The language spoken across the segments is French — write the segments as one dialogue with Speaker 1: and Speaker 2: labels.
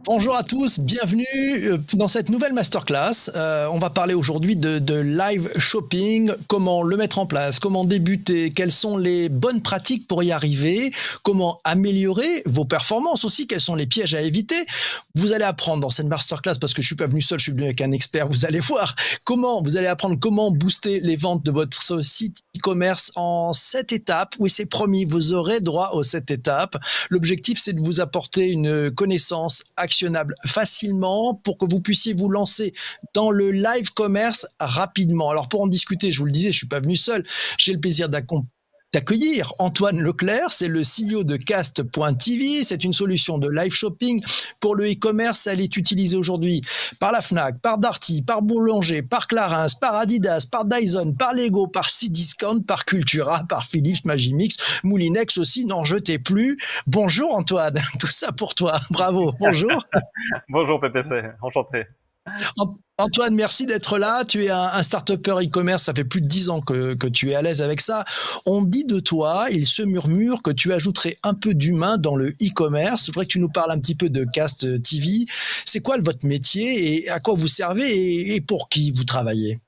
Speaker 1: Bonjour à tous, bienvenue dans cette nouvelle masterclass. On va parler aujourd'hui de live shopping, comment le mettre en place, comment débuter, quelles sont les bonnes pratiques pour y arriver, comment améliorer vos performances aussi, quels sont les pièges à éviter. Vous allez apprendre dans cette masterclass, parce que je suis pas venu seul, je suis venu avec un expert, vous allez voir vous allez apprendre comment booster les ventes de votre site e-commerce en 7 étapes. Oui, c'est promis, vous aurez droit aux 7 étapes. L'objectif, c'est de vous apporter une connaissance actionnable facilement pour que vous puissiez vous lancer dans le live commerce rapidement. Alors pour en discuter, je vous le disais, je suis pas venu seul. J'ai le plaisir d'accueillir Antoine Leclerc, c'est le CEO de Cast.tv. C'est une solution de live shopping pour le e-commerce. Elle est utilisée aujourd'hui par la Fnac, par Darty, par Boulanger, par Clarins, par Adidas, par Dyson, par Lego, par Cdiscount, par Cultura, par Philips, Magimix, Moulinex aussi, n'en jetez plus. Bonjour Antoine, tout ça pour toi. Bravo, bonjour.
Speaker 2: Bonjour PPC, enchanté.
Speaker 1: Antoine, merci d'être là. Tu es un start-upper e-commerce, ça fait plus de 10 ans que tu es à l'aise avec ça. On dit de toi, il se murmure que tu ajouterais un peu d'humain dans le e-commerce. Je voudrais que tu nous parles un petit peu de Cast TV. C'est quoi votre métier et à quoi vous servez et pour qui vous travaillez ?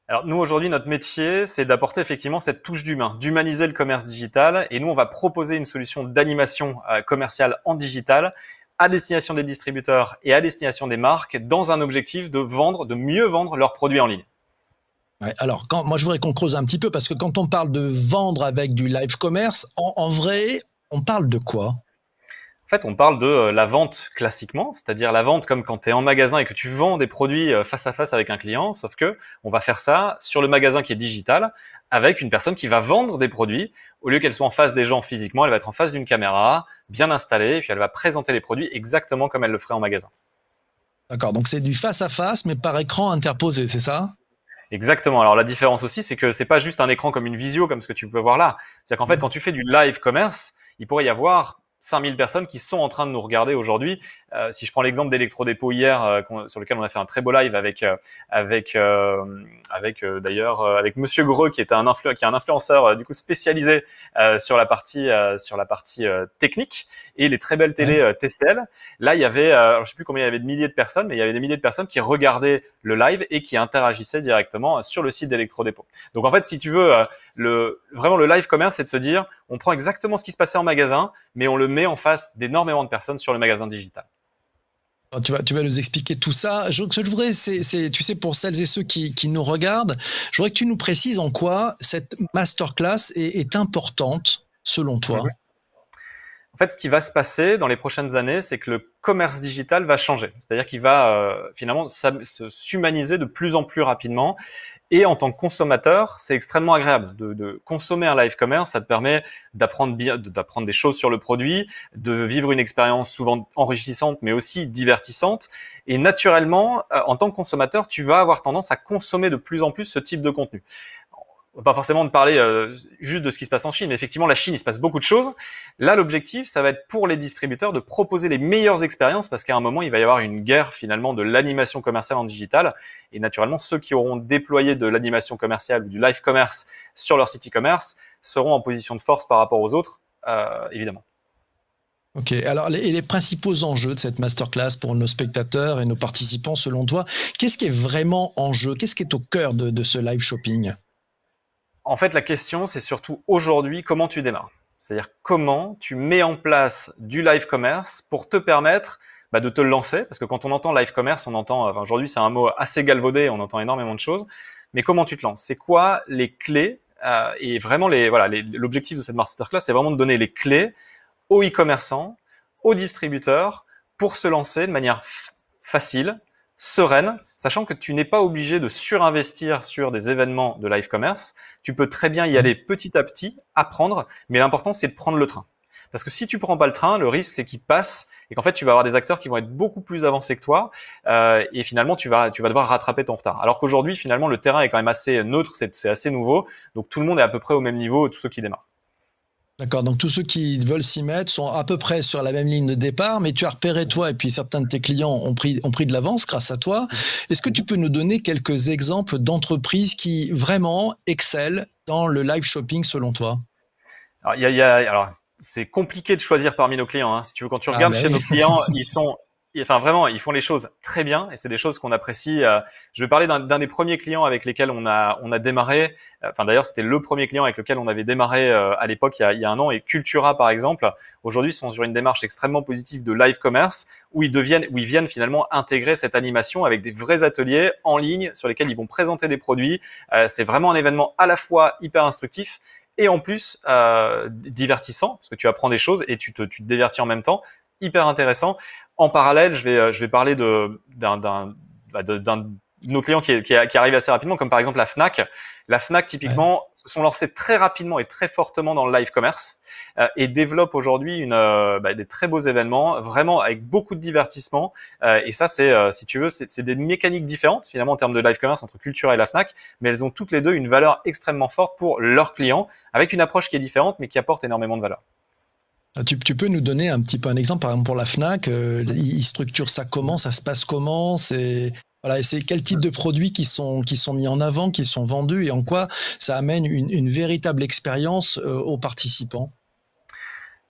Speaker 2: Alors nous aujourd'hui, notre métier, c'est d'apporter effectivement cette touche d'humain, d'humaniser le commerce digital. Et nous, on va proposer une solution d'animation commerciale en digital à destination des distributeurs et à destination des marques dans un objectif de mieux vendre leurs produits en ligne.
Speaker 1: Ouais, alors, moi je voudrais qu'on creuse un petit peu parce que quand on parle de vendre avec du live commerce, en vrai, on parle de quoi ?
Speaker 2: En fait, on parle de la vente classiquement, c'est-à-dire la vente comme quand tu es en magasin et que tu vends des produits face à face avec un client, sauf que on va faire ça sur le magasin qui est digital avec une personne qui va vendre des produits. Au lieu qu'elle soit en face des gens physiquement, elle va être en face d'une caméra, bien installée, et puis elle va présenter les produits exactement comme elle le ferait en magasin.
Speaker 1: D'accord, donc c'est du face à face, mais par écran interposé, c'est ça ?
Speaker 2: Exactement. Alors la différence aussi, c'est que c'est pas juste un écran comme une visio, comme ce que tu peux voir là. C'est-à-dire qu'en fait, quand tu fais du live commerce, il pourrait y avoir 5000 personnes qui sont en train de nous regarder aujourd'hui. Si je prends l'exemple d'Electrodépôt hier, sur lequel on a fait un très beau live avec Monsieur Greux, qui est un influenceur du coup spécialisé sur la partie technique et les très belles télé TCL. Là, il y avait, je sais plus combien il y avait de milliers de personnes, mais il y avait des milliers de personnes qui regardaient le live et qui interagissaient directement sur le site d'Electrodépôt. Donc en fait, si tu veux, vraiment le live commerce, c'est de se dire, on prend exactement ce qui se passait en magasin, mais on le met en face d'énormément de personnes sur le magasin digital.
Speaker 1: Tu vas nous expliquer tout ça. Ce que je voudrais, c'est, tu sais, pour celles et ceux qui nous regardent, je voudrais que tu nous précises en quoi cette masterclass est importante, selon toi.
Speaker 2: En fait, ce qui va se passer dans les prochaines années, c'est que le commerce digital va changer. C'est-à-dire qu'il va finalement s'humaniser de plus en plus rapidement. Et en tant que consommateur, c'est extrêmement agréable de consommer un live commerce. Ça te permet d'apprendre des choses sur le produit, de vivre une expérience souvent enrichissante, mais aussi divertissante. Et naturellement, en tant que consommateur, tu vas avoir tendance à consommer de plus en plus ce type de contenu. Pas forcément de parler juste de ce qui se passe en Chine, mais effectivement, la Chine, il se passe beaucoup de choses. Là, l'objectif, ça va être pour les distributeurs de proposer les meilleures expériences parce qu'à un moment, il va y avoir une guerre finalement de l'animation commerciale en digital. Et naturellement, ceux qui auront déployé de l'animation commerciale ou du live commerce sur leur site e-commerce seront en position de force par rapport aux autres, évidemment.
Speaker 1: Ok, alors les principaux enjeux de cette masterclass pour nos spectateurs et nos participants, selon toi, qu'est-ce qui est vraiment en jeu ? Qu'est-ce qui est au cœur de ce live shopping ?
Speaker 2: En fait, la question, c'est surtout aujourd'hui comment tu démarres. C'est-à-dire comment tu mets en place du live commerce pour te permettre de te lancer. Parce que quand on entend live commerce, on entend, aujourd'hui c'est un mot assez galvaudé, on entend énormément de choses. Mais comment tu te lances ? C'est quoi les clés et vraiment l'objectif de cette masterclass, c'est vraiment de donner les clés aux e-commerçants, aux distributeurs pour se lancer de manière facile, sereine, sachant que tu n'es pas obligé de surinvestir sur des événements de live commerce. Tu peux très bien y aller petit à petit, apprendre, mais l'important, c'est de prendre le train. Parce que si tu prends pas le train, le risque, c'est qu'il passe et qu'en fait, tu vas avoir des acteurs qui vont être beaucoup plus avancés que toi et finalement, tu vas devoir rattraper ton retard. Alors qu'aujourd'hui, finalement, le terrain est quand même assez neutre, c'est assez nouveau. Donc, tout le monde est à peu près au même niveau, tous ceux qui démarrent.
Speaker 1: D'accord, donc tous ceux qui veulent s'y mettre sont à peu près sur la même ligne de départ, mais tu as repéré toi et puis certains de tes clients ont pris de l'avance grâce à toi. Est-ce que tu peux nous donner quelques exemples d'entreprises qui vraiment excellent dans le live shopping selon toi ?
Speaker 2: Alors, c'est compliqué de choisir parmi nos clients. Hein. Si tu veux, quand tu regardes chez nos clients, ils sont enfin vraiment, ils font les choses très bien et c'est des choses qu'on apprécie. Je vais parler d'un des premiers clients avec lesquels on a démarré. Enfin d'ailleurs, c'était le premier client avec lequel on avait démarré à l'époque il y a un an. Et Cultura par exemple, aujourd'hui sont sur une démarche extrêmement positive de live commerce où ils viennent finalement intégrer cette animation avec des vrais ateliers en ligne sur lesquels ils vont présenter des produits. C'est vraiment un événement à la fois hyper instructif et en plus divertissant parce que tu apprends des choses et tu te divertis en même temps. Hyper intéressant. En parallèle, je vais parler d'un de nos clients qui arrive assez rapidement, comme par exemple la Fnac. La Fnac, typiquement, se sont lancés très rapidement et très fortement dans le live commerce et développent aujourd'hui des très beaux événements, vraiment avec beaucoup de divertissement. Et ça, si tu veux, c'est des mécaniques différentes finalement en termes de live commerce entre Cultura et la Fnac, mais elles ont toutes les deux une valeur extrêmement forte pour leurs clients, avec une approche qui est différente, mais qui apporte énormément de valeur.
Speaker 1: Tu peux nous donner un petit peu un exemple, par exemple pour la Fnac, ils structurent ça comment, ça se passe comment, voilà, et c'est quel type de produits qui sont mis en avant, qui sont vendus et en quoi ça amène une véritable expérience aux participants.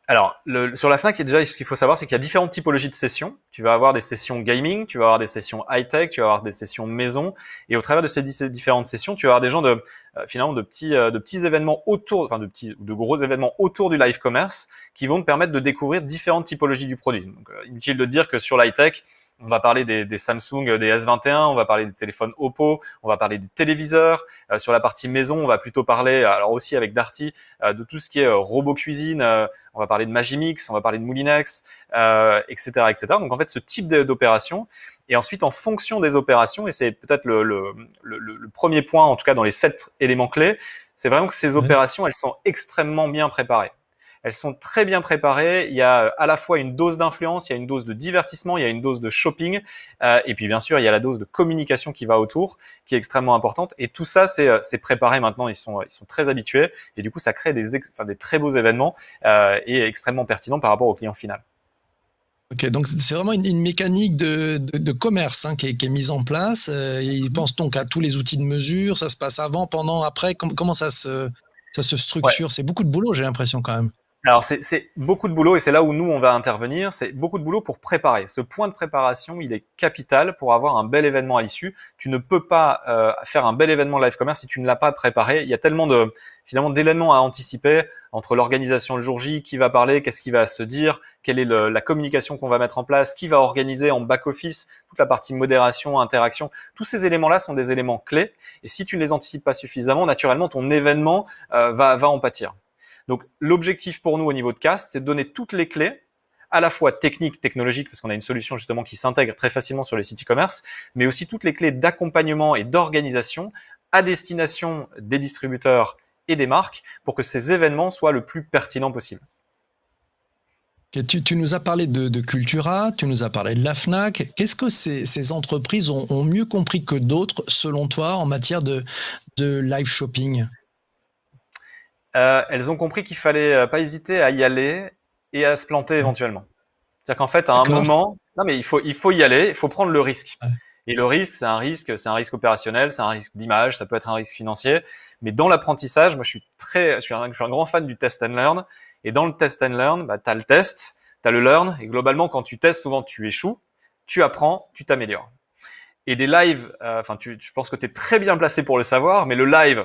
Speaker 2: Alors, sur la Fnac, déjà, ce qu'il faut savoir, c'est qu'il y a différentes typologies de sessions. Tu vas avoir des sessions gaming, tu vas avoir des sessions high-tech, tu vas avoir des sessions maison. Et au travers de ces différentes sessions, tu vas avoir des gens finalement de petits événements autour, enfin de gros événements autour du live commerce qui vont te permettre de découvrir différentes typologies du produit. Donc, inutile de dire que sur l'high-tech, on va parler des Samsung, des S21, on va parler des téléphones Oppo, on va parler des téléviseurs. Sur la partie maison, on va plutôt parler, alors aussi avec Darty, de tout ce qui est robot cuisine. On va parler de Magimix, on va parler de Moulinex, etc., etc. Donc en fait, ce type d'opération. Et ensuite, en fonction des opérations, et c'est peut-être le premier point, en tout cas dans les 7 éléments clés, c'est vraiment que ces opérations, elles sont extrêmement bien préparées. Elles sont très bien préparées. Il y a à la fois une dose d'influence, il y a une dose de divertissement, il y a une dose de shopping, et puis bien sûr il y a la dose de communication qui va autour, qui est extrêmement importante. Et tout ça, c'est préparé maintenant. Ils sont très habitués, et du coup ça crée des très beaux événements et extrêmement pertinents par rapport au client final.
Speaker 1: Ok, donc c'est vraiment une mécanique de commerce qui est mise en place. Ils pensent donc à tous les outils de mesure. Ça se passe avant, pendant, après. Comment ça se structure? C'est beaucoup de boulot, j'ai l'impression quand même.
Speaker 2: Alors c'est beaucoup de boulot et c'est là où nous on va intervenir. C'est beaucoup de boulot pour préparer. Ce point de préparation, il est capital pour avoir un bel événement à l'issue. Tu ne peux pas faire un bel événement live commerce si tu ne l'as pas préparé. Il y a tellement finalement d'éléments à anticiper entre l'organisation le jour J, qui va parler, qu'est-ce qui va se dire, quelle est la communication qu'on va mettre en place, qui va organiser en back office toute la partie modération, interaction. Tous ces éléments-là sont des éléments clés et si tu ne les anticipes pas suffisamment, naturellement ton événement va en pâtir. Donc, l'objectif pour nous au niveau de Cast, c'est de donner toutes les clés, à la fois techniques, technologiques, parce qu'on a une solution justement qui s'intègre très facilement sur les sites e-commerce, mais aussi toutes les clés d'accompagnement et d'organisation à destination des distributeurs et des marques pour que ces événements soient le plus pertinents possible.
Speaker 1: Tu nous as parlé de Cultura, tu nous as parlé de la Fnac. Qu'est-ce que ces entreprises ont mieux compris que d'autres, selon toi, en matière de live shopping?
Speaker 2: Elles ont compris qu'il fallait pas hésiter à y aller et à se planter éventuellement. C'est-à-dire qu'en fait, à un moment, non mais il faut y aller, il faut prendre le risque.
Speaker 1: Ouais.
Speaker 2: Et le risque, c'est un risque opérationnel, c'est un risque d'image, ça peut être un risque financier. Mais dans l'apprentissage, moi, je suis un grand fan du test and learn. Et dans le test and learn, t'as le test, t'as le learn. Et globalement, quand tu testes, souvent, tu échoues, tu apprends, tu t'améliores. Et des lives, je pense que tu es très bien placé pour le savoir, mais le live,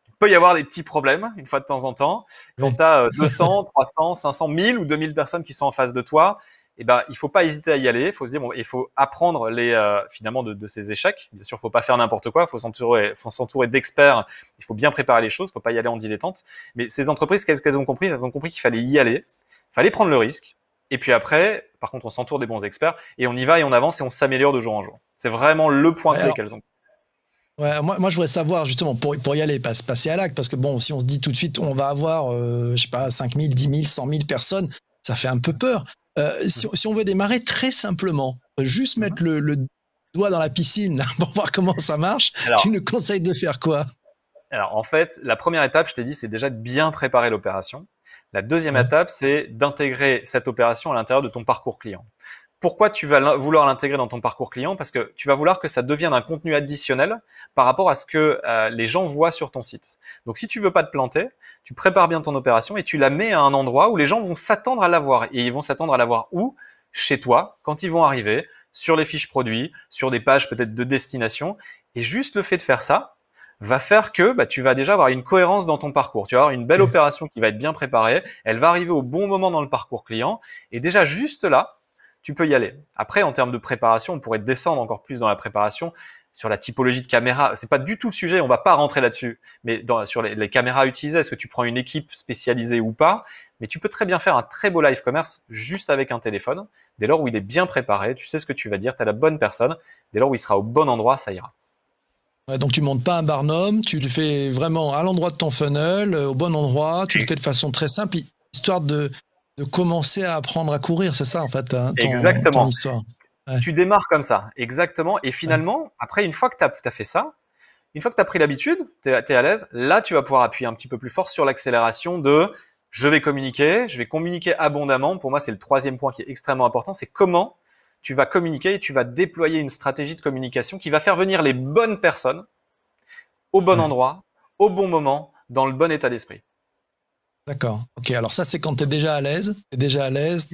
Speaker 2: il peut y avoir des petits problèmes une fois de temps en temps. Quand tu as 200, 300, 500, 1000 ou 2000 personnes qui sont en face de toi, il faut pas hésiter à y aller. Il faut se dire, il faut apprendre finalement de ces échecs. Bien sûr, faut pas faire n'importe quoi. Faut s'entourer d'experts. Il faut bien préparer les choses. Faut pas y aller en dilettante. Mais ces entreprises, qu'est-ce qu'elles ont compris? Elles ont compris qu'il fallait y aller. Il fallait prendre le risque. Et puis après, par contre, on s'entoure des bons experts et on y va et on avance et on s'améliore de jour en jour. C'est vraiment le point clé qu'elles ont.
Speaker 1: Ouais, moi, je voudrais savoir, justement, pour y aller, passer à l'acte, parce que bon, si on se dit tout de suite, on va avoir, je sais pas, 5 000, 10 000, 100 000 personnes, ça fait un peu peur. Si on veut démarrer très simplement, juste mettre le doigt dans la piscine là, pour voir comment ça marche, tu nous conseilles de faire quoi?
Speaker 2: Alors, en fait, la première étape, je t'ai dit, c'est déjà de bien préparer l'opération. La deuxième étape, c'est d'intégrer cette opération à l'intérieur de ton parcours client. Pourquoi tu vas vouloir l'intégrer dans ton parcours client? Parce que tu vas vouloir que ça devienne un contenu additionnel par rapport à ce que les gens voient sur ton site. Donc, si tu veux pas te planter, tu prépares bien ton opération et tu la mets à un endroit où les gens vont s'attendre à la voir. Et ils vont s'attendre à la voir où? chez toi quand ils vont arriver, sur les fiches produits, sur des pages peut-être de destination. Et juste le fait de faire ça va faire que tu vas déjà avoir une cohérence dans ton parcours. Tu vas avoir une belle opération qui va être bien préparée. Elle va arriver au bon moment dans le parcours client. Et déjà, juste là, tu peux y aller. Après, en termes de préparation, on pourrait descendre encore plus dans la préparation sur la typologie de caméra. C'est pas du tout le sujet, on va pas rentrer là-dessus. Mais sur les caméras utilisées, est-ce que tu prends une équipe spécialisée ou pas? Mais tu peux très bien faire un très beau live commerce juste avec un téléphone. Dès lors où il est bien préparé, tu sais ce que tu vas dire, tu as la bonne personne. Dès lors où il sera au bon endroit, ça ira.
Speaker 1: Donc tu montes pas un barnum, tu le fais vraiment à l'endroit de ton funnel, au bon endroit, tu le fais de façon très simple, histoire de commencer à apprendre à courir, c'est ça en fait, hein, ton histoire.
Speaker 2: Ouais. Tu démarres comme ça, exactement. Et finalement, après, une fois que tu as fait ça, une fois que tu as pris l'habitude, tu es à l'aise, là, tu vas pouvoir appuyer un petit peu plus fort sur l'accélération de je vais communiquer abondamment. Pour moi, c'est le troisième point qui est extrêmement important, c'est comment tu vas communiquer et tu vas déployer une stratégie de communication qui va faire venir les bonnes personnes au bon endroit, au bon moment, dans le bon état d'esprit.
Speaker 1: D'accord. Ok, alors ça, c'est quand tu es déjà à l'aise. Tu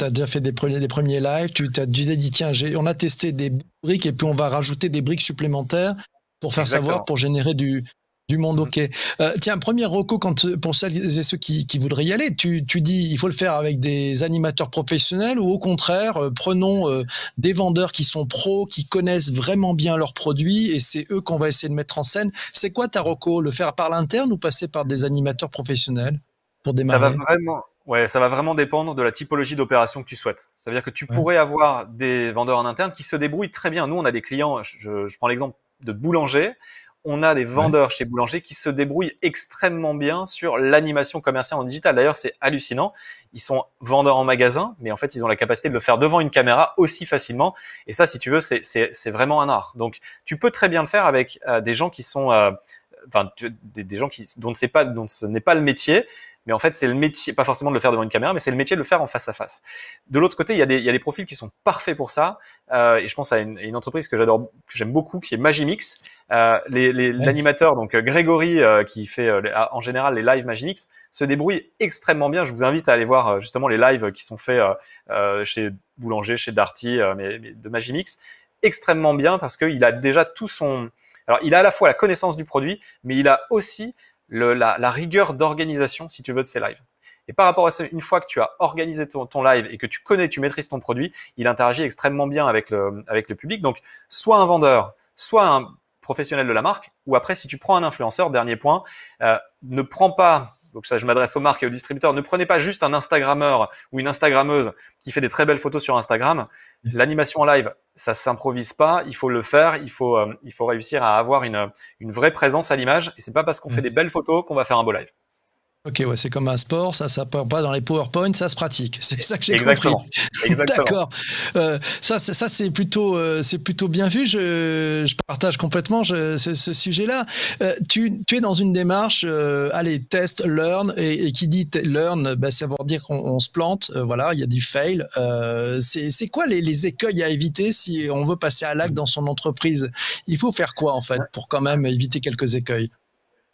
Speaker 1: as déjà fait des premiers lives, tu t'as dit, tiens, on a testé des briques et puis on va rajouter des briques supplémentaires pour faire savoir, pour générer du monde. Ok. Tiens, premier reco pour celles et ceux qui voudraient y aller, tu dis il faut le faire avec des animateurs professionnels ou au contraire, prenons des vendeurs qui sont pros, qui connaissent vraiment bien leurs produits et c'est eux qu'on va essayer de mettre en scène. C'est quoi ta reco? Le faire par l'interne ou passer par des animateurs professionnels pour démarrer?
Speaker 2: Ça va vraiment dépendre de la typologie d'opération que tu souhaites. Ça veut dire que tu pourrais avoir des vendeurs en interne qui se débrouillent très bien. Nous, on a des clients, je prends l'exemple de boulanger. On a des vendeurs chez Boulanger qui se débrouillent extrêmement bien sur l'animation commerciale en digital. D'ailleurs, c'est hallucinant. Ils sont vendeurs en magasin, mais en fait, ils ont la capacité de le faire devant une caméra aussi facilement. Et ça, si tu veux, c'est vraiment un art. Donc, tu peux très bien le faire avec des gens qui sont, des gens dont ce n'est pas le métier. Mais en fait, c'est le métier, pas forcément de le faire devant une caméra, mais c'est le métier de le faire en face à face. De l'autre côté, il y a des profils qui sont parfaits pour ça. Et je pense à une entreprise que j'aime beaucoup, qui est Magimix. L'animateur, donc Grégory, qui fait en général les lives Magimix, se débrouille extrêmement bien. Je vous invite à aller voir justement les lives qui sont faits chez Boulanger, chez Darty, mais de Magimix. Extrêmement bien parce qu'il a déjà tout son... Alors, il a à la fois la connaissance du produit, mais il a aussi la rigueur d'organisation, si tu veux, de ces lives. Et par rapport à ça, une fois que tu as organisé ton live et que tu maîtrises ton produit, il interagit extrêmement bien avec le public. Donc, soit un vendeur, soit un professionnel de la marque, ou après, si tu prends un influenceur, dernier point, ne prends pas... Donc ça, je m'adresse aux marques et aux distributeurs. Ne prenez pas juste un Instagrammeur ou une Instagrammeuse qui fait des très belles photos sur Instagram. L'animation en live, ça s'improvise pas. Il faut le faire. Il faut réussir à avoir une vraie présence à l'image. Et c'est pas parce qu'on fait des belles photos qu'on va faire un beau live.
Speaker 1: Ok, ouais, c'est comme un sport, ça part pas dans les PowerPoint, ça se pratique. C'est ça que j'ai compris. D'accord. Ça c'est plutôt bien vu. Je partage complètement ce sujet-là. Tu es dans une démarche, allez, test, learn, et qui dit learn, ça veut dire qu'on se plante. Voilà, il y a du fail. C'est quoi les écueils à éviter si on veut passer à l'acte dans son entreprise? Il faut faire quoi en fait pour quand même éviter quelques écueils?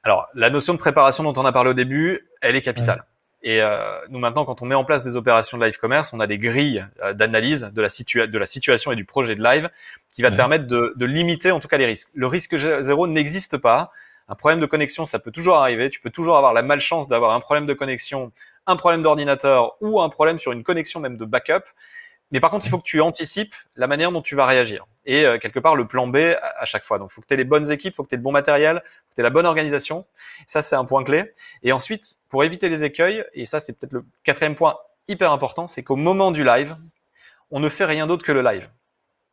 Speaker 2: Alors, la notion de préparation dont on a parlé au début, elle est capitale. Ouais. Et nous, maintenant, quand on met en place des opérations de live commerce, on a des grilles d'analyse de la situation et du projet de live qui va te permettre de limiter en tout cas les risques. Le risque zéro n'existe pas. Un problème de connexion, ça peut toujours arriver. Tu peux toujours avoir la malchance d'avoir un problème de connexion, un problème d'ordinateur ou un problème sur une connexion même de backup. Mais par contre, il faut que tu anticipes la manière dont tu vas réagir. Et quelque part, le plan B à chaque fois. Donc, il faut que tu aies les bonnes équipes, il faut que tu aies le bon matériel, il faut que tu aies la bonne organisation. Ça, c'est un point clé. Et ensuite, pour éviter les écueils, et ça, c'est peut-être le quatrième point hyper important, c'est qu'au moment du live, on ne fait rien d'autre que le live.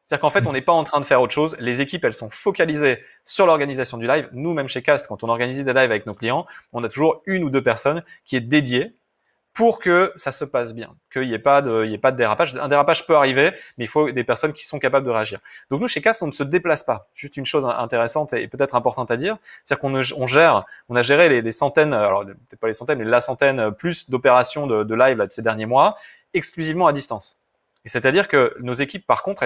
Speaker 2: C'est-à-dire qu'en fait, on n'est pas en train de faire autre chose. Les équipes, elles sont focalisées sur l'organisation du live. Nous, même chez Cast, quand on organise des lives avec nos clients, on a toujours une ou deux personnes qui est dédiée pour que ça se passe bien, qu'il n'y ait pas de dérapage. Un dérapage peut arriver, mais il faut des personnes qui sont capables de réagir. Donc nous, chez Cast, on ne se déplace pas. Juste une chose intéressante et peut-être importante à dire, c'est-à-dire on a géré les centaines, alors peut-être pas les centaines, mais la centaine plus d'opérations de live là, de ces derniers mois, exclusivement à distance. Et c'est-à-dire que nos équipes, par contre,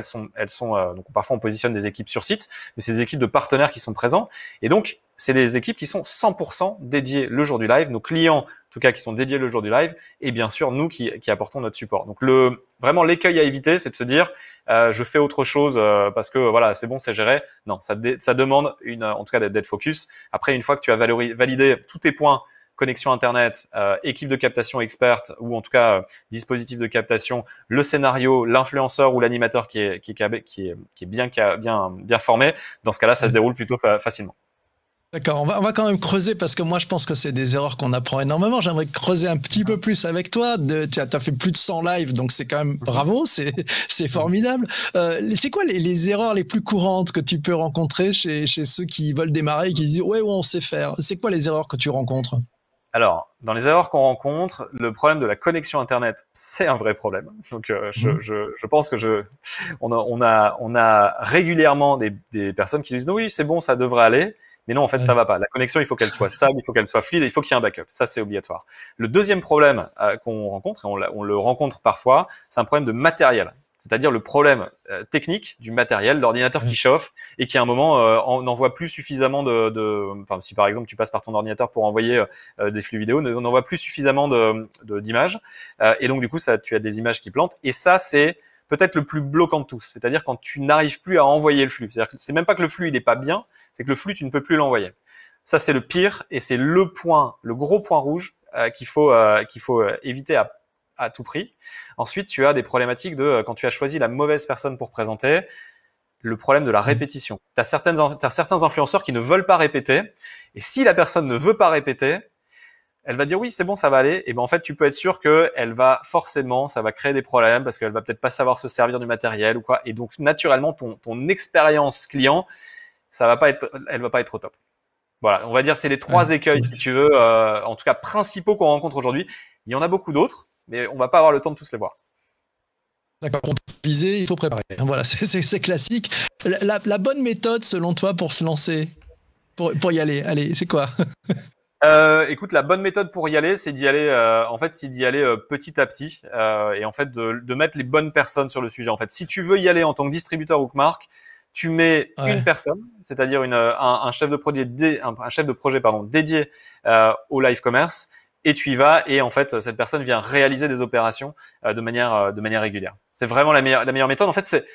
Speaker 2: donc parfois on positionne des équipes sur site, mais c'est des équipes de partenaires qui sont présents. Et donc, c'est des équipes qui sont 100% dédiées le jour du live, nos clients, en tout cas, qui sont dédiés le jour du live, et bien sûr, nous qui apportons notre support. Donc, vraiment, l'écueil à éviter, c'est de se dire, je fais autre chose parce que voilà, c'est bon, c'est géré. Non, ça demande en tout cas d'être focus. Après, une fois que tu as validé tous tes points, connexion Internet, équipe de captation experte ou en tout cas dispositif de captation, le scénario, l'influenceur ou l'animateur qui est bien formé. Dans ce cas-là, ça se déroule plutôt facilement.
Speaker 1: D'accord, on va quand même creuser parce que moi je pense que c'est des erreurs qu'on apprend énormément. J'aimerais creuser un petit peu plus avec toi. Tu as fait plus de 100 lives, donc c'est quand même bravo, c'est formidable. C'est quoi les erreurs les plus courantes que tu peux rencontrer chez ceux qui veulent démarrer et qui se disent ouais, on sait faire? C'est quoi les erreurs que tu rencontres?
Speaker 2: Alors, dans les erreurs qu'on rencontre, le problème de la connexion Internet, c'est un vrai problème. Donc, je pense que on a régulièrement des personnes qui disent oui, c'est bon, ça devrait aller. Mais non, en fait, ça va pas. La connexion, il faut qu'elle soit stable, il faut qu'elle soit fluide, il faut qu'il y ait un backup. Ça, c'est obligatoire. Le deuxième problème qu'on rencontre, et on le rencontre parfois, c'est un problème de matériel. C'est-à-dire le problème technique du matériel, l'ordinateur qui chauffe et qui à un moment n'envoie plus suffisamment enfin si par exemple tu passes par ton ordinateur pour envoyer des flux vidéo, n'envoie plus suffisamment d'images et donc du coup tu as des images qui plantent et ça c'est peut-être le plus bloquant de tous. C'est-à-dire quand tu n'arrives plus à envoyer le flux. C'est-à-dire que c'est même pas que le flux il est pas bien, c'est que le flux tu ne peux plus l'envoyer. Ça c'est le pire et c'est le gros point rouge qu'il faut éviter à tout prix. Ensuite, tu as des problématiques quand tu as choisi la mauvaise personne pour présenter, le problème de la répétition. Tu as certains influenceurs qui ne veulent pas répéter, et si la personne ne veut pas répéter, elle va dire oui, c'est bon, ça va aller, et ben en fait, tu peux être sûr que ça va créer des problèmes parce qu'elle va peut-être pas savoir se servir du matériel ou quoi, et donc naturellement, ton expérience client, elle va pas être au top. Voilà, on va dire c'est les 3 écueils, si tu veux, en tout cas principaux qu'on rencontre aujourd'hui. Il y en a beaucoup d'autres, mais on va pas avoir le temps de tous les voir.
Speaker 1: D'accord, pour viser, il faut préparer. Voilà, c'est classique. La bonne méthode, selon toi, pour se lancer, pour y aller, allez, c'est quoi?
Speaker 2: Écoute, la bonne méthode pour y aller, c'est d'y aller, petit à petit, et en fait de mettre les bonnes personnes sur le sujet. En fait, si tu veux y aller en tant que distributeur ou que marque, tu mets une personne, c'est-à-dire un chef de projet dédié au live commerce. Et tu y vas et en fait cette personne vient réaliser des opérations de manière régulière. C'est vraiment la meilleure méthode. En fait,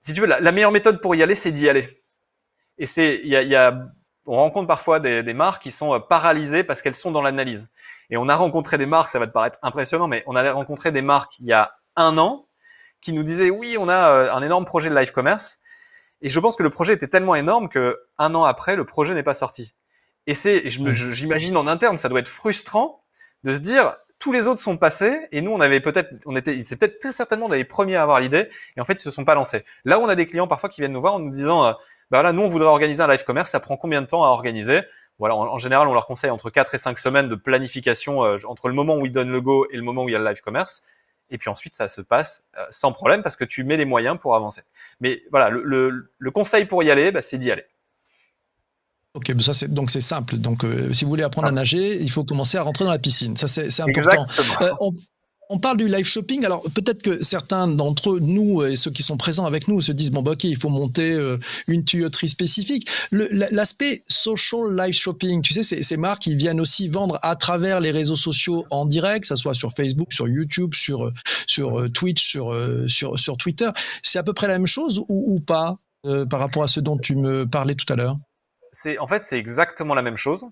Speaker 2: si tu veux la meilleure méthode pour y aller, c'est d'y aller. Et on rencontre parfois des marques qui sont paralysées parce qu'elles sont dans l'analyse. Et on a rencontré des marques, ça va te paraître impressionnant, mais on a rencontré des marques il y a 1 an qui nous disaient oui, on a un énorme projet de live commerce. Et je pense que le projet était tellement énorme que 1 an après, le projet n'est pas sorti. Et j'imagine en interne, ça doit être frustrant de se dire, tous les autres sont passés et nous, c'est peut-être très certainement les premiers à avoir l'idée et en fait, ils se sont pas lancés. Là où on a des clients parfois qui viennent nous voir en nous disant, bah voilà, nous, on voudrait organiser un live commerce, ça prend combien de temps à organiser? Voilà, en général, on leur conseille entre 4 et 5 semaines de planification entre le moment où ils donnent le go et le moment où il y a le live commerce. Et puis ensuite, ça se passe sans problème parce que tu mets les moyens pour avancer. Mais voilà, le conseil pour y aller, c'est d'y aller.
Speaker 1: Ok, donc c'est simple. Donc, si vous voulez apprendre à nager, il faut commencer à rentrer dans la piscine. Ça, c'est important. On parle du live shopping. Alors, peut-être que certains d'entre nous et ceux qui sont présents avec nous se disent bon, bah, ok, il faut monter une tuyauterie spécifique. L'aspect social live shopping, tu sais, ces marques qui viennent aussi vendre à travers les réseaux sociaux en direct, que ça soit sur Facebook, sur YouTube, sur Twitch, sur Twitter. C'est à peu près la même chose ou pas par rapport à ce dont tu me parlais tout à l'heure?
Speaker 2: En fait, c'est exactement la même chose.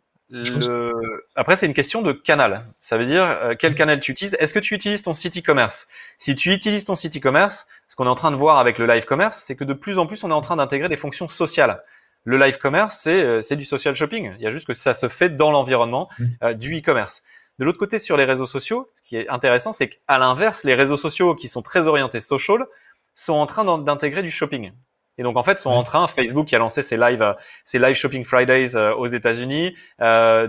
Speaker 2: Après, c'est une question de canal. Ça veut dire quel canal tu utilises. Est-ce que tu utilises ton site e-commerce? Si tu utilises ton site e-commerce, ce qu'on est en train de voir avec le live commerce, c'est que de plus en plus, on est en train d'intégrer des fonctions sociales. Le live commerce, c'est du social shopping. Il y a juste que ça se fait dans l'environnement du e-commerce. De l'autre côté, sur les réseaux sociaux, ce qui est intéressant, c'est qu'à l'inverse, les réseaux sociaux qui sont très orientés social sont en train d'intégrer du shopping. Et donc en fait, Facebook qui a lancé ses live shopping Fridays aux États-Unis,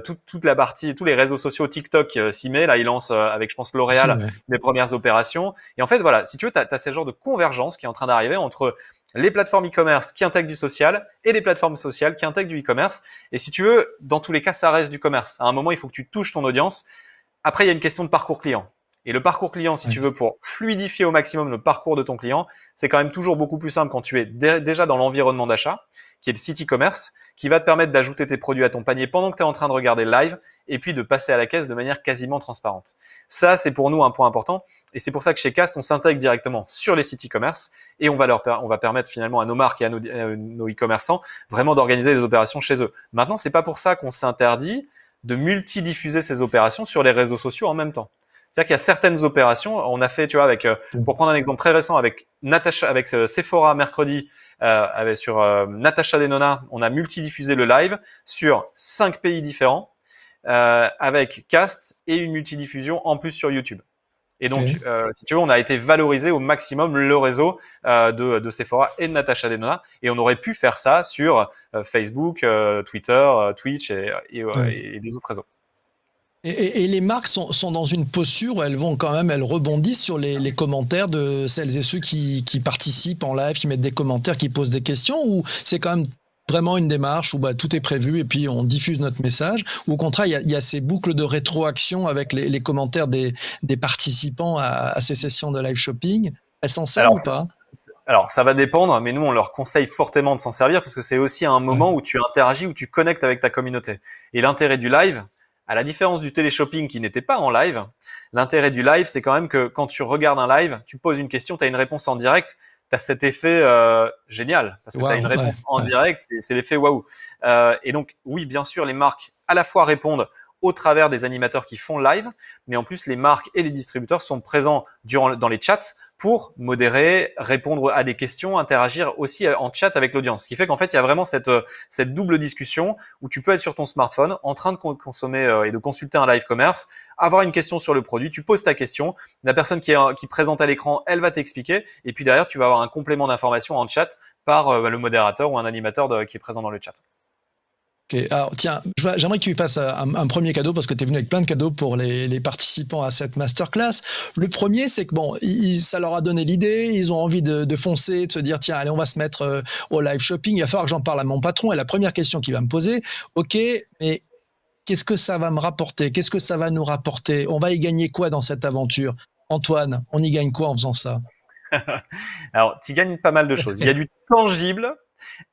Speaker 2: toute la partie, tous les réseaux sociaux, TikTok s'y met. Là, il lance avec, je pense, L'Oréal les premières opérations. Et en fait, voilà, si tu veux, t'as ce genre de convergence qui est en train d'arriver entre les plateformes e-commerce qui intègrent du social et les plateformes sociales qui intègrent du e-commerce. Et si tu veux, dans tous les cas, ça reste du commerce. À un moment, il faut que tu touches ton audience. Après, il y a une question de parcours client. Et le parcours client, si tu veux, pour fluidifier au maximum le parcours de ton client, c'est quand même toujours beaucoup plus simple quand tu es déjà dans l'environnement d'achat, qui est le site e-commerce, qui va te permettre d'ajouter tes produits à ton panier pendant que tu es en train de regarder le live et puis de passer à la caisse de manière quasiment transparente. Ça, c'est pour nous un point important et c'est pour ça que chez Cast, on s'intègre directement sur les sites e-commerce et on va permettre finalement à nos marques et à nos e-commerçants vraiment d'organiser les opérations chez eux. Maintenant, c'est pas pour ça qu'on s'interdit de multidiffuser ces opérations sur les réseaux sociaux en même temps. C'est-à-dire qu'il y a certaines opérations, on a fait, tu vois, pour prendre un exemple très récent, avec Sephora mercredi, sur Natacha Denona, on a multidiffusé le live sur 5 pays différents, avec Cast et une multidiffusion en plus sur YouTube. Et donc, si tu veux, on a été valorisé au maximum le réseau de Sephora et de Natacha Denona, et on aurait pu faire ça sur Facebook, Twitter, Twitch et les autres réseaux.
Speaker 1: Et les marques sont dans une posture où elles rebondissent sur les commentaires de celles et ceux qui participent en live, qui mettent des commentaires, qui posent des questions, ou c'est quand même vraiment une démarche où tout est prévu et puis on diffuse notre message, ou au contraire il y a ces boucles de rétroaction avec les commentaires des participants à ces sessions de live shopping. Elles s'en servent ou pas?
Speaker 2: Alors, ça va dépendre, mais nous, on leur conseille fortement de s'en servir parce que c'est aussi un moment où tu interagis, où tu connectes avec ta communauté. Et l'intérêt du live, à la différence du téléshopping qui n'était pas en live, l'intérêt du live, c'est quand même que quand tu regardes un live, tu poses une question, tu as une réponse en direct, tu as cet effet génial, parce que tu as une réponse en direct, c'est l'effet waouh. Et donc, oui, bien sûr, les marques à la fois répondent au travers des animateurs qui font live, mais en plus, les marques et les distributeurs sont présents dans les chats pour modérer, répondre à des questions, interagir aussi en chat avec l'audience. Ce qui fait qu'en fait, il y a vraiment cette double discussion où tu peux être sur ton smartphone en train de consommer et de consulter un live commerce, avoir une question sur le produit, tu poses ta question, la personne qui présente à l'écran, elle va t'expliquer, et puis derrière, tu vas avoir un complément d'information en chat par le modérateur ou un animateur qui est présent dans le chat.
Speaker 1: Okay. Alors tiens, j'aimerais que tu fasses un premier cadeau parce que tu es venu avec plein de cadeaux pour les participants à cette masterclass. Le premier, c'est que ça leur a donné l'idée, ils ont envie de foncer, de se dire tiens, allez, on va se mettre au live shopping. Il va falloir que j'en parle à mon patron. Et la première question qu'il va me poser, ok, mais qu'est-ce que ça va me rapporter? Qu'est-ce que ça va nous rapporter? On va y gagner quoi dans cette aventure? Antoine, on y gagne quoi en faisant ça?
Speaker 2: Alors, tu gagnes pas mal de choses. Il y a du tangible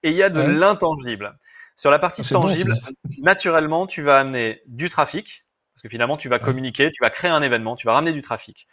Speaker 2: et il y a de l'intangible. Sur la partie tangible, naturellement, tu vas amener du trafic, parce que finalement, tu vas communiquer, tu vas créer un événement, tu vas ramener du trafic.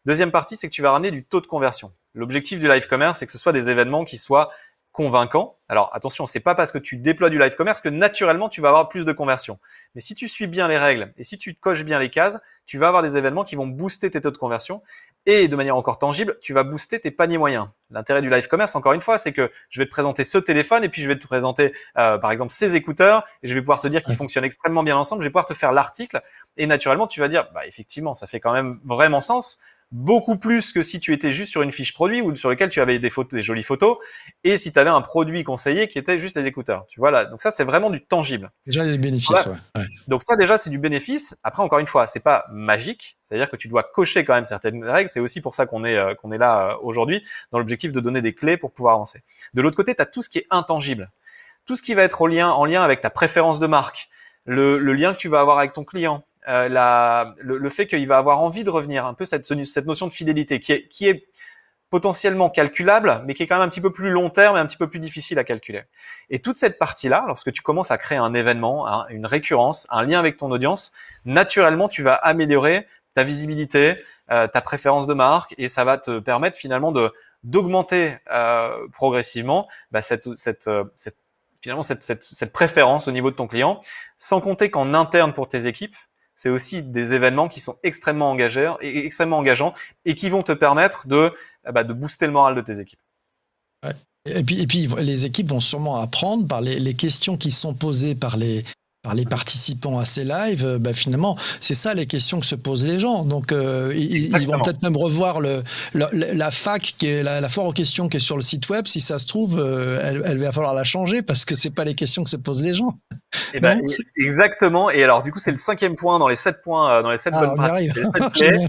Speaker 2: Deuxième partie, c'est que tu vas ramener du taux de conversion. L'objectif du live commerce, c'est que ce soit des événements qui soient convaincants. Alors attention, c'est pas parce que tu déploies du live commerce que naturellement tu vas avoir plus de conversion. Mais si tu suis bien les règles et si tu coches bien les cases, tu vas avoir des événements qui vont booster tes taux de conversion et de manière encore tangible, tu vas booster tes paniers moyens. L'intérêt du live commerce, encore une fois, c'est que je vais te présenter ce téléphone et puis je vais te présenter par exemple ces écouteurs et je vais pouvoir te dire qu'ils fonctionnent extrêmement bien ensemble. Je vais pouvoir te faire l'article et naturellement tu vas dire effectivement ça fait quand même vraiment sens. Beaucoup plus que si tu étais juste sur une fiche produit ou sur lequel tu avais des jolies photos et si tu avais un produit conseillé qui était juste les écouteurs. Tu vois là, donc ça c'est vraiment du tangible.
Speaker 1: Déjà il y a des bénéfices. Ouais.
Speaker 2: Donc ça déjà c'est du bénéfice. Après encore une fois, c'est pas magique, c'est-à-dire que tu dois cocher quand même certaines règles. C'est aussi pour ça qu'on est là aujourd'hui dans l'objectif de donner des clés pour pouvoir avancer. De l'autre côté, tu as tout ce qui est intangible, tout ce qui va être en lien avec ta préférence de marque, le lien que tu vas avoir avec ton client. Le fait qu'il va avoir envie de revenir, un peu cette notion de fidélité qui est potentiellement calculable, mais qui est quand même un petit peu plus long terme et un petit peu plus difficile à calculer. Et toute cette partie-là, lorsque tu commences à créer un événement, une récurrence, un lien avec ton audience, naturellement, tu vas améliorer ta visibilité, ta préférence de marque, et ça va te permettre finalement d'augmenter progressivement cette préférence au niveau de ton client, sans compter qu'en interne pour tes équipes, c'est aussi des événements qui sont extrêmement engageants et qui vont te permettre de booster le moral de tes équipes.
Speaker 1: Ouais. Et puis les équipes vont sûrement apprendre par les questions qui sont posées par les participants à ces lives. Finalement, c'est ça les questions que se posent les gens. Donc, ils vont peut-être même revoir la FAQ, qui est la foire aux questions qui est sur le site web. Si ça se trouve, elle va falloir la changer parce que c'est pas les questions que se posent les gens.
Speaker 2: Exactement. Et alors, du coup, c'est le 5e point dans les 7 points, dans les 7 bonnes pratiques, les 7 clés.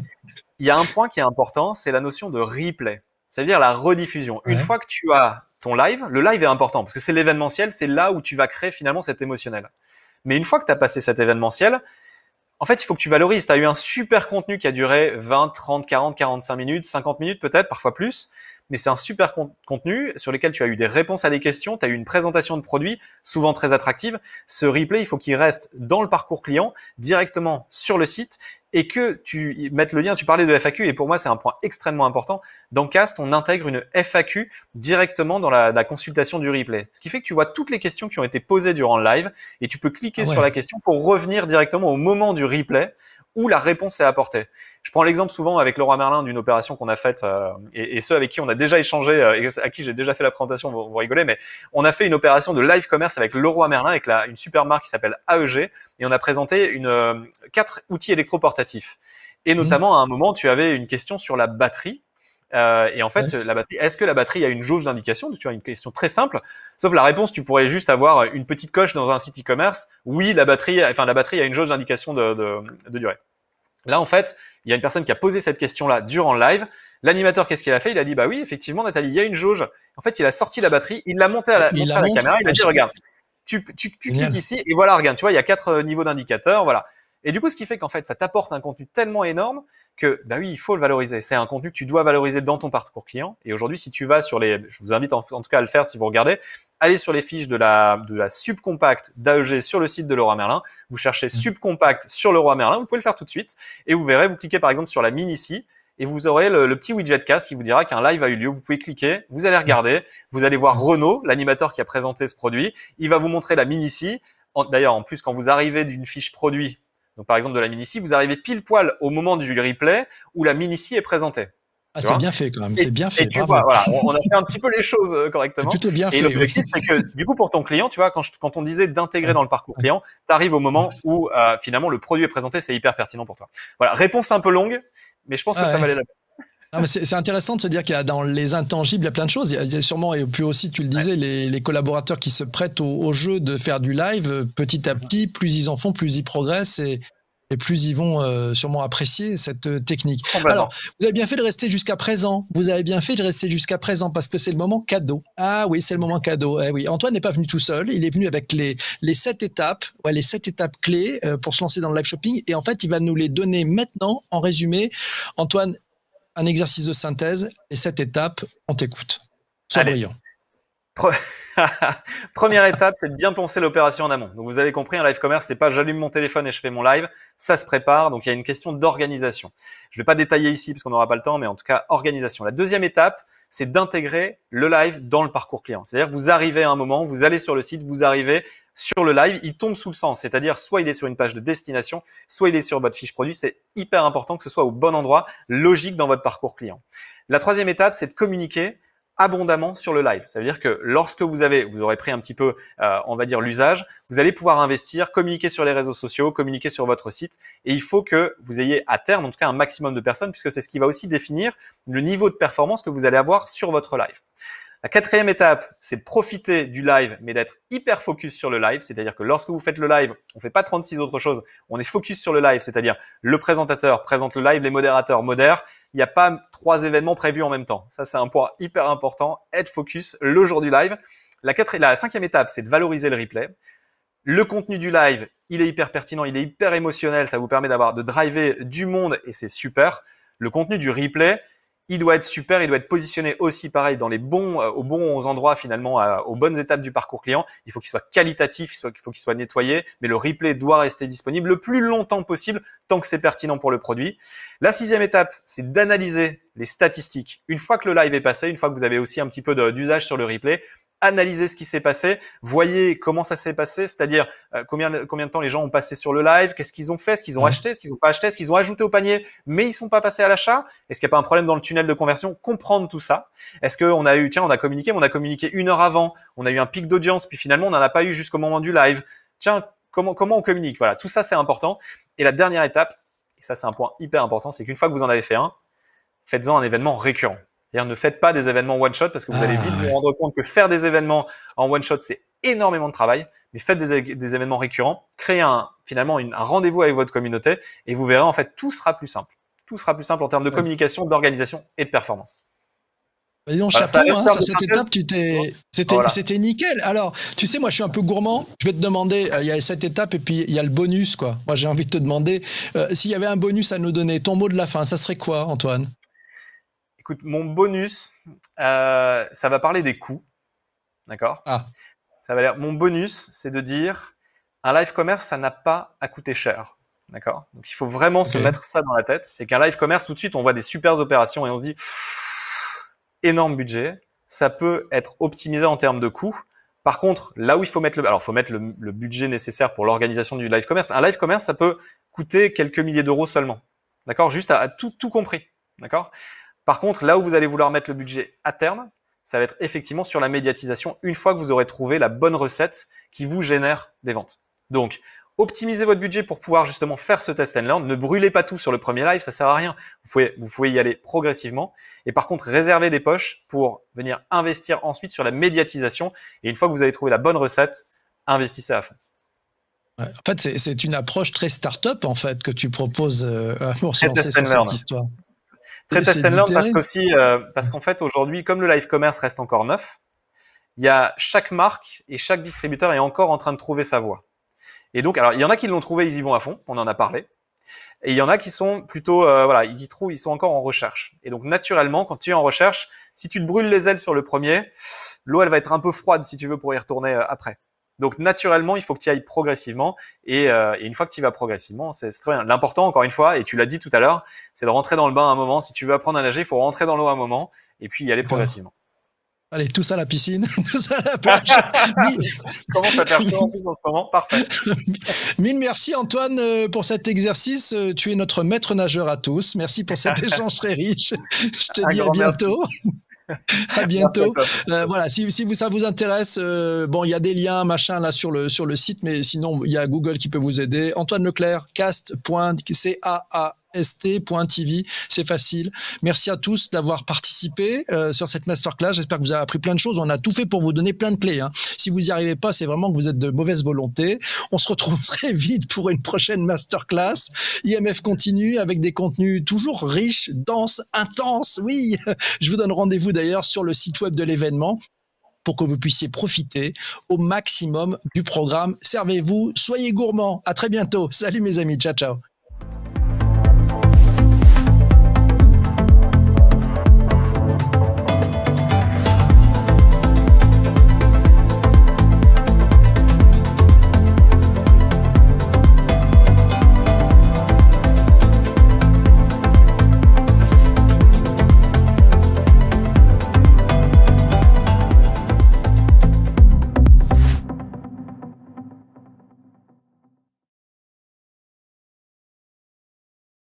Speaker 2: Il y a un point qui est important, c'est la notion de replay. C'est-à-dire la rediffusion. Une fois que tu as ton live, le live est important parce que c'est l'événementiel, c'est là où tu vas créer finalement cet émotionnel. Mais une fois que tu as passé cet événementiel, En fait, il faut que tu valorises. Tu as eu un super contenu qui a duré 20, 30, 40, 45 minutes, 50 minutes peut-être, parfois plus. Mais c'est un super contenu sur lequel tu as eu des réponses à des questions, tu as eu une présentation de produit, souvent très attractive. Ce replay, il faut qu'il reste dans le parcours client, directement sur le site, et que tu mettes le lien. Tu parlais de FAQ, et pour moi, c'est un point extrêmement important. Dans Cast, on intègre une FAQ directement dans la consultation du replay. Ce qui fait que tu vois toutes les questions qui ont été posées durant le live, et tu peux cliquer sur la question pour revenir directement au moment du replay où la réponse est apportée. Je prends l'exemple souvent avec Leroy Merlin d'une opération qu'on a faite, et ceux avec qui on a déjà échangé, et à qui j'ai déjà fait la présentation, vous rigolez, mais on a fait une opération de live commerce avec Leroy Merlin, avec une super marque qui s'appelle AEG, et on a présenté 4 outils électroportatifs. Et notamment, à un moment, tu avais une question sur la batterie. Et en fait, la batterie, est-ce que la batterie a une jauge d'indication? Tu as une question très simple. Sauf la réponse, tu pourrais juste avoir une petite coche dans un site e-commerce. Oui, la batterie a une jauge d'indication de durée. Là, en fait, il y a une personne qui a posé cette question-là durant le live. L'animateur, qu'est-ce qu'il a fait? Il a dit, bah oui, effectivement, Nathalie, il y a une jauge. En fait, il a sorti la batterie, il l'a montée à la caméra, il a dit, regarde, tu cliques ici, et voilà, regarde, tu vois, il y a 4 niveaux d'indicateurs, voilà. Et du coup, ce qui fait qu'en fait, ça t'apporte un contenu tellement énorme que, bah oui, il faut le valoriser. C'est un contenu que tu dois valoriser dans ton parcours client. Et aujourd'hui, si tu vas sur je vous invite en tout cas à le faire si vous regardez, allez sur les fiches de la subcompact d'AEG sur le site de Leroy Merlin. Vous cherchez subcompact sur Leroy Merlin. Vous pouvez le faire tout de suite. Et vous verrez, vous cliquez par exemple sur la mini-scie et vous aurez le petit widget Cast qui vous dira qu'un live a eu lieu. Vous pouvez cliquer, vous allez regarder, vous allez voir Renaud, l'animateur qui a présenté ce produit. Il va vous montrer la mini-scie. D'ailleurs, en plus, quand vous arrivez d'une fiche produit, donc par exemple de la mini-scie, vous arrivez pile poil au moment du replay où la mini-scie est présentée.
Speaker 1: Ah, c'est bien fait quand même, c'est bien fait.
Speaker 2: Et tu vois, voilà, on a fait un petit peu les choses correctement.
Speaker 1: C'est plutôt bien fait.
Speaker 2: Et l'objectif, c'est que du coup, pour ton client, tu vois, quand on disait d'intégrer dans le parcours client, tu arrives au moment où finalement le produit est présenté, c'est hyper pertinent pour toi. Voilà, réponse un peu longue, mais je pense que ça valait la peine.
Speaker 1: Non, mais c'est intéressant de se dire qu'il y a dans les intangibles, il y a plein de choses. Il y a sûrement, et puis aussi, tu le disais, les collaborateurs qui se prêtent au jeu de faire du live petit à petit, plus ils en font, plus ils progressent et plus ils vont sûrement apprécier cette technique. Alors, vous avez bien fait de rester jusqu'à présent. Vous avez bien fait de rester jusqu'à présent parce que c'est le moment cadeau. Ah oui, c'est le moment cadeau. Eh oui. Antoine n'est pas venu tout seul. Il est venu avec les 7 étapes, les 7 étapes clés pour se lancer dans le live shopping. Et en fait, il va nous les donner maintenant en résumé. Antoine, un exercice de synthèse. Les 7 étapes, on t'écoute. Sois brillant.
Speaker 2: Première étape, c'est de bien penser l'opération en amont. Donc, vous avez compris, un live commerce, c'est pas j'allume mon téléphone et je fais mon live. Ça se prépare. Donc, il y a une question d'organisation. Je vais pas détailler ici parce qu'on n'aura pas le temps, mais en tout cas, organisation. La deuxième étape, c'est d'intégrer le live dans le parcours client. C'est-à-dire, vous arrivez à un moment, vous allez sur le site, vous arrivez sur le live, il tombe sous le sens. C'est-à-dire, soit il est sur une page de destination, soit il est sur votre fiche produit. C'est hyper important que ce soit au bon endroit, logique dans votre parcours client. La troisième étape, c'est de communiquer abondamment sur le live. Ça veut dire que lorsque vous aurez pris un petit peu, on va dire, l'usage, vous allez pouvoir investir, communiquer sur les réseaux sociaux, communiquer sur votre site. Et il faut que vous ayez à terme, en tout cas, un maximum de personnes, puisque c'est ce qui va aussi définir le niveau de performance que vous allez avoir sur votre live. La quatrième étape, c'est de profiter du live, mais d'être hyper focus sur le live. C'est-à-dire que lorsque vous faites le live, on fait pas 36 autres choses. On est focus sur le live, c'est-à-dire le présentateur présente le live, les modérateurs modèrent. Il n'y a pas 3 événements prévus en même temps. Ça, c'est un point hyper important. Être focus le jour du live. La cinquième étape, c'est de valoriser le replay. Le contenu du live, il est hyper pertinent, il est hyper émotionnel. Ça vous permet de driver du monde et c'est super. Le contenu du replay, il doit être super, il doit être positionné aussi pareil dans aux bons endroits finalement, aux bonnes étapes du parcours client. Il faut qu'il soit qualitatif, il faut qu'il soit nettoyé, mais le replay doit rester disponible le plus longtemps possible tant que c'est pertinent pour le produit. La sixième étape, c'est d'analyser les statistiques. Une fois que le live est passé, une fois que vous avez aussi un petit peu d'usage sur le replay, analysez ce qui s'est passé, voyez comment ça s'est passé, c'est-à-dire combien de temps les gens ont passé sur le live, qu'est-ce qu'ils ont fait, est-ce qu'ils ont acheté, est-ce qu'ils n'ont pas acheté, est-ce qu'ils ont ajouté au panier, mais ils sont pas passés à l'achat, est-ce qu'il n'y a pas un problème dans le tunnel de conversion, comprendre tout ça. Est-ce qu'on a on a communiqué, mais on a communiqué 1 heure avant, on a eu un pic d'audience, puis finalement on n'en a pas eu jusqu'au moment du live. Tiens, comment on communique? Voilà, tout ça c'est important. Et la dernière étape, et ça c'est un point hyper important, c'est qu'une fois que vous en avez fait un, faites-en un événement récurrent. C'est-à-dire, ne faites pas des événements one-shot parce que vous allez vite vous rendre compte que faire des événements en one-shot, c'est énormément de travail. Mais faites des événements récurrents, créez finalement un rendez-vous avec votre communauté et vous verrez, en fait, tout sera plus simple. Tout sera plus simple en termes de communication, d'organisation et de performance.
Speaker 1: Bah, dis donc,
Speaker 2: Voilà, ça a
Speaker 1: chapeau,
Speaker 2: l'air
Speaker 1: hein,
Speaker 2: faire
Speaker 1: sur
Speaker 2: de
Speaker 1: cette
Speaker 2: synthèse.
Speaker 1: étape,
Speaker 2: Voilà.
Speaker 1: c'était nickel. Alors, tu sais, moi, je suis un peu gourmand. Je vais te demander, il y a cette étape et puis il y a le bonus, quoi. Moi, j'ai envie de te demander, s'il y avait un bonus à nous donner, ton mot de la fin, ça serait quoi, Antoine?
Speaker 2: Écoute, mon bonus, ça va parler des coûts, d'accord?
Speaker 1: Ah,
Speaker 2: Mon bonus, c'est de dire, un live commerce, ça n'a pas à coûter cher, d'accord? Donc il faut vraiment se
Speaker 1: ok.
Speaker 2: mettre ça dans la tête. C'est qu'un live commerce, tout de suite, on voit des super opérations et on se dit, pff, énorme budget, ça peut être optimisé en termes de coûts. Par contre, là où il faut mettre faut mettre le budget nécessaire pour l'organisation du live commerce. Un live commerce, ça peut coûter quelques milliers d'euros seulement, d'accord? Juste à tout compris, d'accord? Par contre, là où vous allez vouloir mettre le budget à terme, ça va être effectivement sur la médiatisation une fois que vous aurez trouvé la bonne recette qui vous génère des ventes. Donc, optimisez votre budget pour pouvoir justement faire ce test and learn. Ne brûlez pas tout sur le premier live, ça sert à rien. Vous pouvez y aller progressivement. Et par contre, réservez des poches pour venir investir ensuite sur la médiatisation. Et une fois que vous avez trouvé la bonne recette, investissez à fond.
Speaker 1: Ouais. En fait, c'est une approche très start-up, en fait, que tu proposes pour se
Speaker 2: Très
Speaker 1: lancer
Speaker 2: test and
Speaker 1: sur
Speaker 2: learn.
Speaker 1: cette histoire.
Speaker 2: Très test
Speaker 1: C'est
Speaker 2: and learn
Speaker 1: d'itérer.
Speaker 2: parce qu'en fait aujourd'hui, comme le live commerce reste encore neuf, il y a chaque marque et chaque distributeur est encore en train de trouver sa voie. Et donc, alors il y en a qui l'ont trouvé, ils y vont à fond, on en a parlé. Et il y en a qui sont plutôt, voilà, ils sont encore en recherche. Et donc naturellement, quand tu es en recherche, si tu te brûles les ailes sur le premier, l'eau elle va être un peu froide si tu veux pour y retourner après. Donc naturellement, il faut que tu y ailles progressivement et une fois que tu y vas progressivement, c'est très bien. L'important, encore une fois, et tu l'as dit tout à l'heure, c'est de rentrer dans le bain à un moment. Si tu veux apprendre à nager, il faut rentrer dans l'eau à un moment et puis y aller
Speaker 1: D'accord.
Speaker 2: progressivement.
Speaker 1: Allez, tous à la piscine, tous à la plage.
Speaker 2: Comment ça faire chaud en plus en ce moment? Parfait.
Speaker 1: Mille merci Antoine pour cet exercice. Tu es notre maître nageur à tous. Merci pour cet échange très riche. Je te
Speaker 2: Un
Speaker 1: dis à
Speaker 2: grand merci.
Speaker 1: bientôt. À
Speaker 2: Merci à
Speaker 1: bientôt.
Speaker 2: toi.
Speaker 1: Voilà, ça vous intéresse, bon, il y a des liens, machin, là, sur le site, mais sinon, il y a Google qui peut vous aider. Antoine Leclerc, cast.tv, c'est facile. Merci à tous d'avoir participé sur cette masterclass. J'espère que vous avez appris plein de choses. On a tout fait pour vous donner plein de clés, hein. Si vous n'y arrivez pas, c'est vraiment que vous êtes de mauvaise volonté. On se retrouve très vite pour une prochaine masterclass. IMF continue avec des contenus toujours riches, denses, intenses. Oui, je vous donne rendez-vous d'ailleurs sur le site web de l'événement pour que vous puissiez profiter au maximum du programme. Servez-vous, soyez gourmands. À très bientôt. Salut mes amis, ciao ciao.